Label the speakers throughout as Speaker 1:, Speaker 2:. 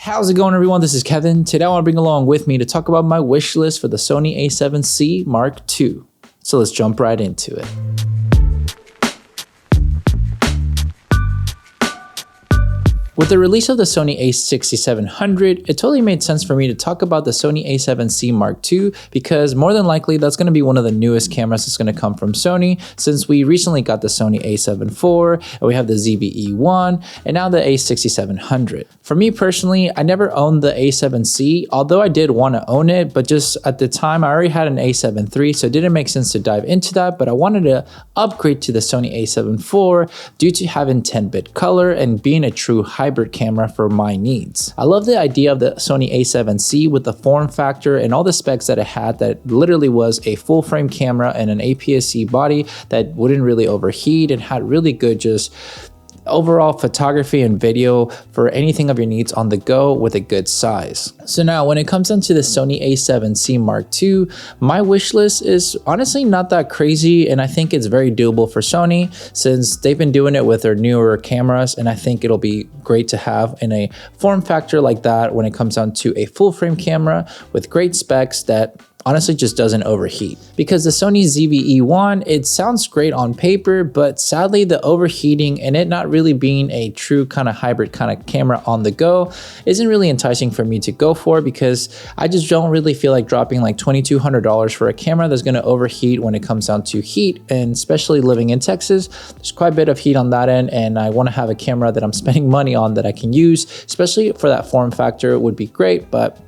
Speaker 1: How's it going, everyone? This is Kevin. Today I want to bring along with me to talk about my wish list for the Sony A7C Mark II. So let's jump right into it. With the release of the Sony A6700, it totally made sense for me to talk about the Sony A7C Mark II because more than likely that's going to be one of the newest cameras that's going to come from Sony, since we recently got the Sony A7 IV and we have the ZV-E1 and now the A6700. For me personally, I never owned the A7C, although I did want to own it, but just at the time I already had an A7 III, so it didn't make sense to dive into that, but I wanted to upgrade to the Sony A7 IV due to having 10-bit color and being a true hybrid camera for my needs. I love the idea of the Sony A7C with the form factor and all the specs that it had, that literally was a full frame camera and an APS-C body that wouldn't really overheat and had really good just overall photography and video for anything of your needs on the go with a good size. So now when it comes down to the Sony A7C Mark II, my wish list is honestly not that crazy, and I think it's very doable for Sony since they've been doing it with their newer cameras, and I think it'll be great to have in a form factor like that when it comes down to a full frame camera with great specs that honestly just doesn't overheat. Because the Sony ZV-E1, it sounds great on paper, but sadly the overheating and it not really being a true kind of hybrid kind of camera on the go isn't really enticing for me to go for, because I just don't really feel like dropping like $2,200 for a camera that's going to overheat when it comes down to heat. And especially living in Texas, there's quite a bit of heat on that end, and I want to have a camera that I'm spending money on that I can use, especially for that form factor would be great, but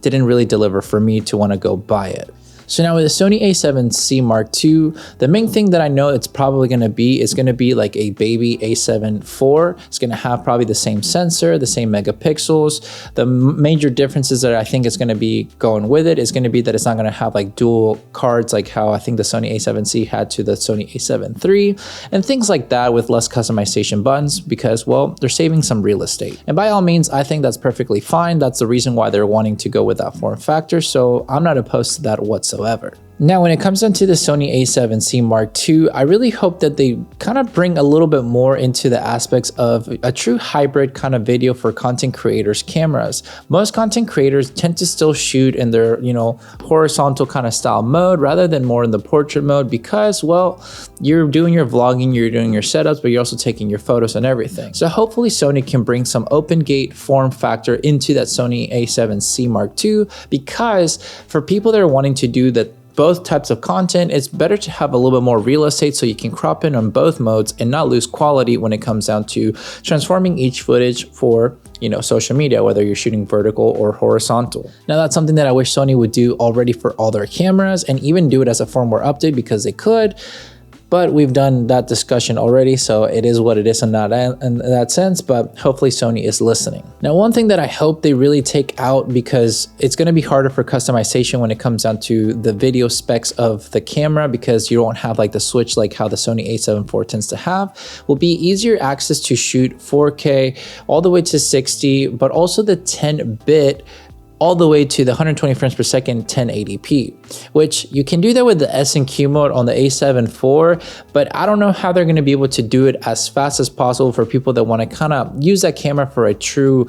Speaker 1: didn't really deliver for me to want to go buy it. So now with the Sony A7C Mark II, the main thing that I know it's probably going to be is going to be like a baby A7 IV. It's going to have probably the same sensor, the same megapixels. The major differences that I think is going to be going with it is going to be that it's not going to have like dual cards like how I think the Sony A7C had to the Sony A7 III, and things like that, with less customization buttons because, well, they're saving some real estate. And by all means, I think that's perfectly fine. That's the reason why they're wanting to go with that form factor. So I'm not opposed to that whatsoever. Now, when it comes down to the Sony A7C Mark II, I really hope that they kind of bring a little bit more into the aspects of a true hybrid kind of video for content creators' cameras. Most content creators tend to still shoot in their, horizontal kind of style mode rather than more in the portrait mode because, well, you're doing your vlogging, you're doing your setups, but you're also taking your photos and everything. So hopefully Sony can bring some open gate form factor into that Sony A7C Mark II, because for people that are wanting to do that both types of content, it's better to have a little bit more real estate so you can crop in on both modes and not lose quality when it comes down to transforming each footage for social media, whether you're shooting vertical or horizontal. Now that's something that I wish Sony would do already for all their cameras, and even do it as a firmware update because they could. But we've done that discussion already, so it is what it is in that sense, but hopefully Sony is listening. Now, one thing that I hope they really take out, because it's going to be harder for customization when it comes down to the video specs of the camera, because you don't have like the switch like how the Sony A7 IV tends to have, will be easier access to shoot 4K all the way to 60, but also the 10-bit all the way to the 120 frames per second 1080p, which you can do that with the S&Q mode on the A7 IV, but I don't know how they're going to be able to do it as fast as possible for people that want to kind of use that camera for a true,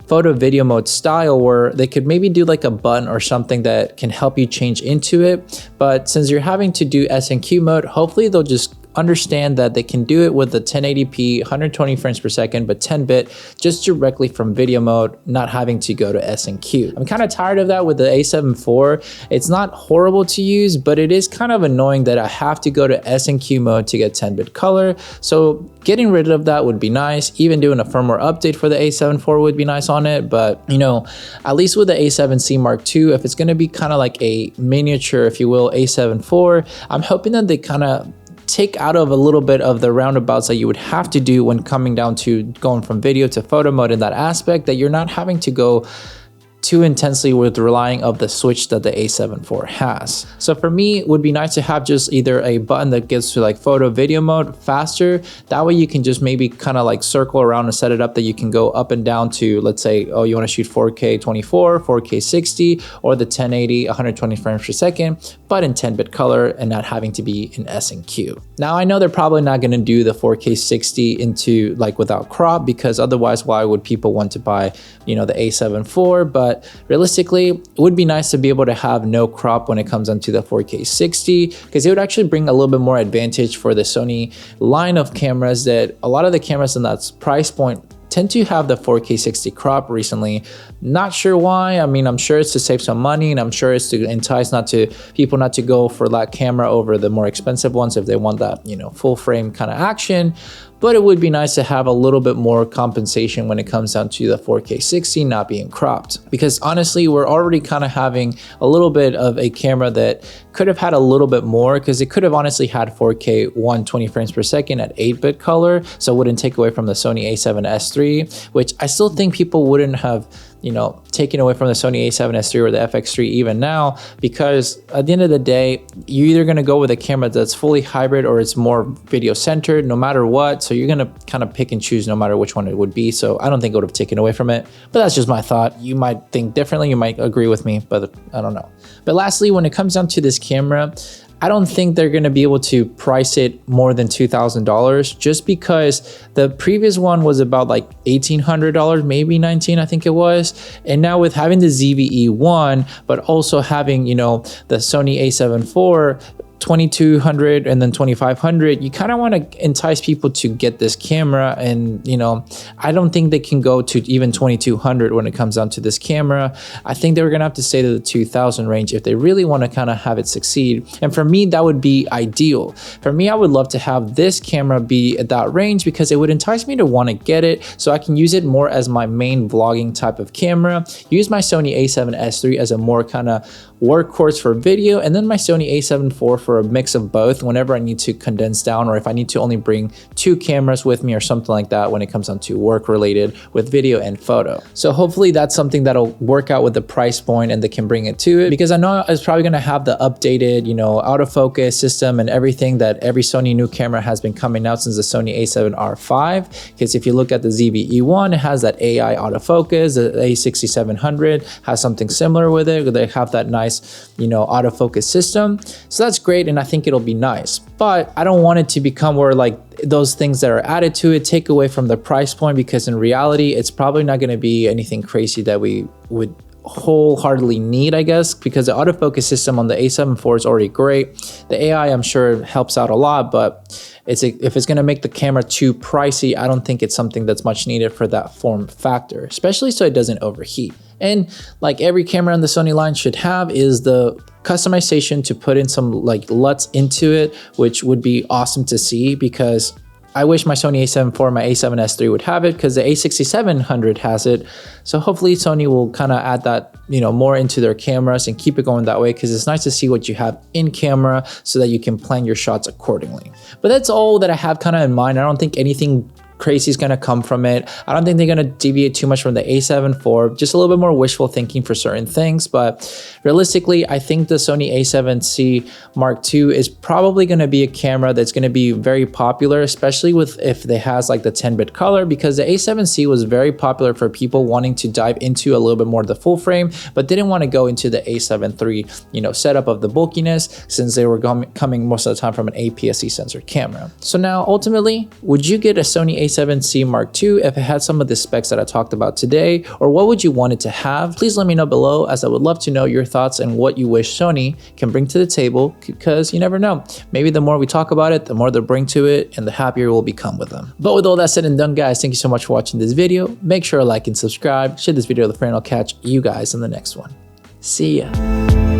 Speaker 1: photo video mode style, where they could maybe do like a button or something that can help you change into it. But since you're having to do S&Q mode, hopefully they'll just understand that they can do it with the 1080p 120 frames per second but 10-bit just directly from video mode, not having to go to S&Q. I'm kind of tired of that with the A7 IV. It's not horrible to use, but it is kind of annoying that I have to go to S&Q mode to get 10-bit color. So getting rid of that would be nice. Even doing a firmware update for the A7 IV would be nice on it, but at least with the A7C Mark II, if it's going to be kind of like a miniature, if you will, A7 IV, I'm hoping that they kind of take out of a little bit of the roundabouts that you would have to do when coming down to going from video to photo mode in that aspect, that you're not having to go too intensely with relying of the switch that the A7 IV has. So for me, it would be nice to have just either a button that gets to like photo video mode faster. That way you can just maybe kind of like circle around and set it up that you can go up and down to, let's say, oh, you want to shoot 4K 24, 4K 60, or the 1080, 120 frames per second, but in 10-bit color and not having to be in S and Q. Now I know they're probably not going to do the 4K 60 into like without crop, because otherwise why would people want to buy, you know, the A7 IV? But realistically, it would be nice to be able to have no crop when it comes onto the 4K 60, because it would actually bring a little bit more advantage for the Sony line of cameras, that a lot of the cameras in that price point tend to have the 4K 60 crop recently. Not sure why. I mean, I'm sure it's to save some money, and I'm sure it's to entice people not to go for that camera over the more expensive ones if they want that, you know, full frame kind of action. But it would be nice to have a little bit more compensation when it comes down to the 4K 60 not being cropped. Because honestly, we're already kind of having a little bit of a camera that could have had a little bit more, because it could have honestly had 4K 120 frames per second at 8-bit color. So it wouldn't take away from the Sony A7S III, which I still think people wouldn't have, you know, taken away from the Sony A7S III or the FX3 even now, because at the end of the day, you're either going to go with a camera that's fully hybrid or it's more video centered no matter what. So you're going to kind of pick and choose no matter which one it would be. So I don't think it would have taken away from it, but that's just my thought. You might think differently. You might agree with me, but I don't know. But lastly, when it comes down to this camera, I don't think they're going to be able to price it more than $2,000, just because the previous one was about like $1,800, maybe $1,900, I think it was. And now with having the ZVE1, but also having, you know, the Sony A7 IV, 2,200 and then 2,500, you kind of want to entice people to get this camera. And, you know, I don't think they can go to even 2,200 when it comes down to this camera. I think they're going to have to stay to the 2,000 range if they really want to kind of have it succeed. And for me, that would be ideal. For me, I would love to have this camera be at that range, because it would entice me to want to get it so I can use it more as my main vlogging type of camera, use my Sony A7S III as a more kind of workhorse for video, and then my Sony A7 IV for a mix of both whenever I need to condense down, or if I need to only bring 2 cameras with me or something like that when it comes down to work related with video and photo. So hopefully that's something that'll work out with the price point and they can bring it to it, because I know it's probably going to have the updated, you know, autofocus system and everything that every Sony new camera has been coming out since the Sony A7R5. Because if you look at the ZVE1, it has that AI autofocus. The A6700 has something similar with it. They have that nice, you know, autofocus system. So that's great, and I think it'll be nice. But I don't want it to become where like those things that are added to it take away from the price point, because in reality, it's probably not going to be anything crazy that we would wholeheartedly need, I guess, because the autofocus system on the A7 IV is already great. The AI, I'm sure, helps out a lot, but if it's going to make the camera too pricey, I don't think it's something that's much needed for that form factor, especially so it doesn't overheat. And like every camera on the Sony line should have is the customization to put in some like LUTs into it, which would be awesome to see, because I wish my Sony A7 IV, my A7S III would have it, because the A6700 has it. So hopefully Sony will kind of add that, you know, more into their cameras and keep it going that way, because it's nice to see what you have in camera so that you can plan your shots accordingly. But that's all that I have kind of in mind. I don't think anything crazy is going to come from it. I don't think they're going to deviate too much from the A7 IV, just a little bit more wishful thinking for certain things. But realistically, I think the Sony A7C Mark II is probably going to be a camera that's going to be very popular, especially with if it has like the 10-bit color, because the A7C was very popular for people wanting to dive into a little bit more of the full frame, but didn't want to go into the A7 III, you know, setup of the bulkiness, since they were coming most of the time from an APS-C sensor camera. So now ultimately, would you get a Sony A7C Mark II if it had some of the specs that I talked about today, or what would you want it to have? Please let me know below, as I would love to know your thoughts and what you wish Sony can bring to the table, because you never know. Maybe the more we talk about it, the more they'll bring to it, and the happier we'll become with them. But with all that said and done, guys, thank you so much for watching this video. Make sure to like and subscribe, share this video with a friend. I'll catch you guys in the next one. See ya.